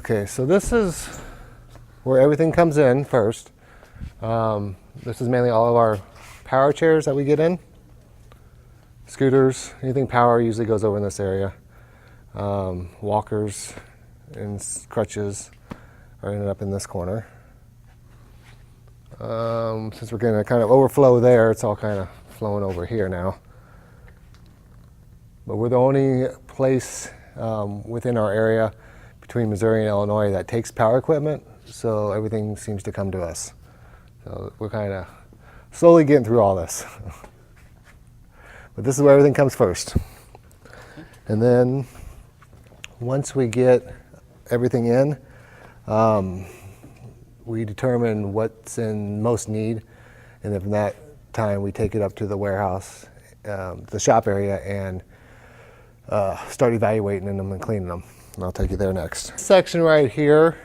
Okay, so this is where everything comes in first. This is mainly all of our power chairs that we get in. Scooters, anything power usually goes over in this area. Walkers and crutches are ended up in this corner. Since we're going to kind of overflow there, it's all kind of flowing over here now. But we're the only place within our area between Missouri and Illinois that takes power equipment, so everything seems to come to us. So we're kind of slowly getting through all this. But this is where everything comes first. And then once we get everything in, we determine what's in most need, and from that time we take it up to the warehouse, the shop area, and start evaluating them and cleaning them. And I'll take you there next. This section right here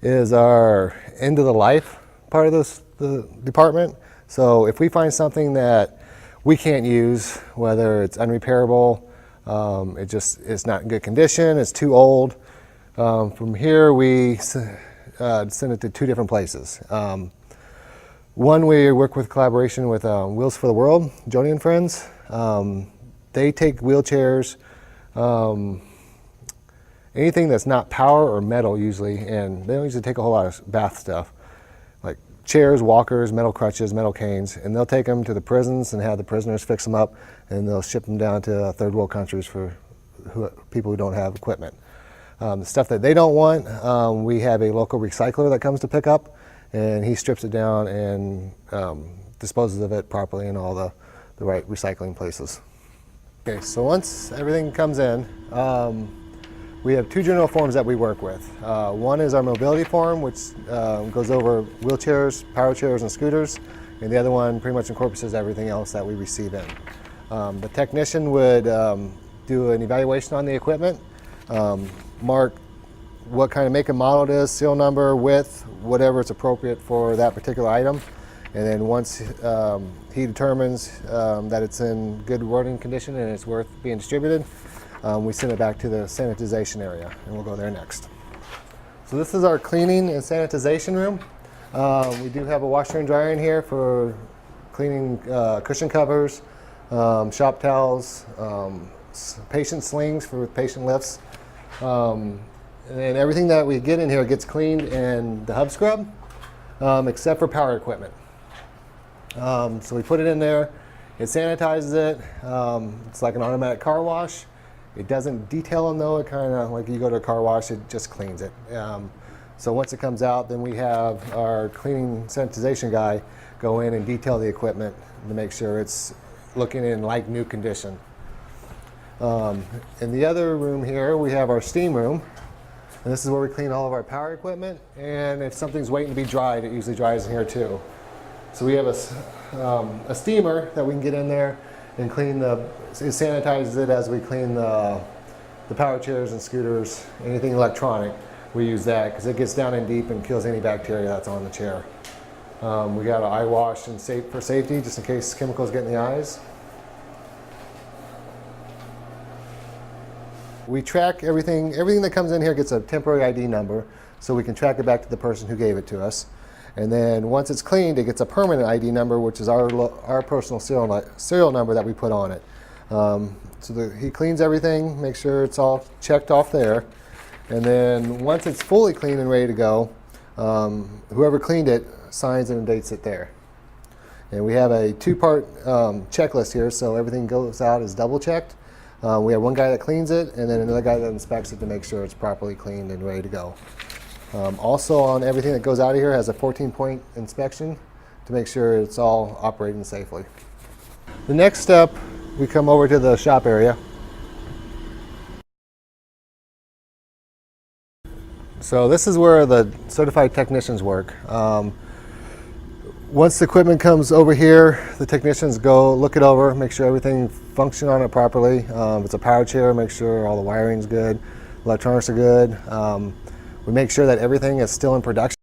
is our end of the life part of the department. So if we find something that we can't use, whether it's unrepairable, it's not in good condition, it's too old, from here we send it to two different places. One, we work with collaboration with Wheels for the World, Joni and Friends. They take wheelchairs, anything that's not power or metal usually, and they don't usually take a whole lot of bath stuff, like chairs, walkers, metal crutches, metal canes, and they'll take them to the prisons and have the prisoners fix them up, and they'll ship them down to third world countries for people who don't have equipment. The stuff that they don't want, we have a local recycler that comes to pick up, and he strips it down and disposes of it properly in all the right recycling places. Okay, so once everything comes in, we have two general forms that we work with. One is our mobility form, which goes over wheelchairs, power chairs, and scooters, and the other one pretty much encompasses everything else that we receive in. The technician would do an evaluation on the equipment, mark what kind of make and model it is, serial number, width, whatever is appropriate for that particular item. And then once he determines that it's in good working condition and it's worth being distributed, we send it back to the sanitization area, and we'll go there next. So this is our cleaning and sanitization room. We do have a washer and dryer in here for cleaning cushion covers, shop towels, patient slings for patient lifts. And everything that we get in here gets cleaned in the hub scrub, except for power equipment. So we put it in there, it sanitizes it, it's like an automatic car wash. It doesn't detail them though, it kind of, like you go to a car wash, it just cleans it. So once it comes out, then we have our cleaning sanitization guy go in and detail the equipment to make sure it's looking in like new condition. In the other room here, we have our steam room. And this is where we clean all of our power equipment. And if something's waiting to be dried, it usually dries in here too. So we have a steamer that we can get in there and clean it sanitizes it as we clean the power chairs and scooters, anything electronic. We use that because it gets down in deep and kills any bacteria that's on the chair. We got an eye wash and for safety, just in case chemicals get in the eyes. We track everything that comes in here gets a temporary ID number, so we can track it back to the person who gave it to us. And then once it's cleaned, it gets a permanent ID number, which is our personal serial number that we put on it. He cleans everything, makes sure it's all checked off there. And then once it's fully clean and ready to go, whoever cleaned it signs and dates it there. And we have a two-part checklist here, so everything goes out is double checked. We have one guy that cleans it, and then another guy that inspects it to make sure it's properly cleaned and ready to go. Also on everything that goes out of here has a 14-point inspection to make sure it's all operating safely. The next step, we come over to the shop area. So this is where the certified technicians work. Once the equipment comes over here, the technicians go look it over, make sure everything functions on it properly. If it's a power chair, make sure all the wiring's good, electronics are good. We make sure that everything is still in production.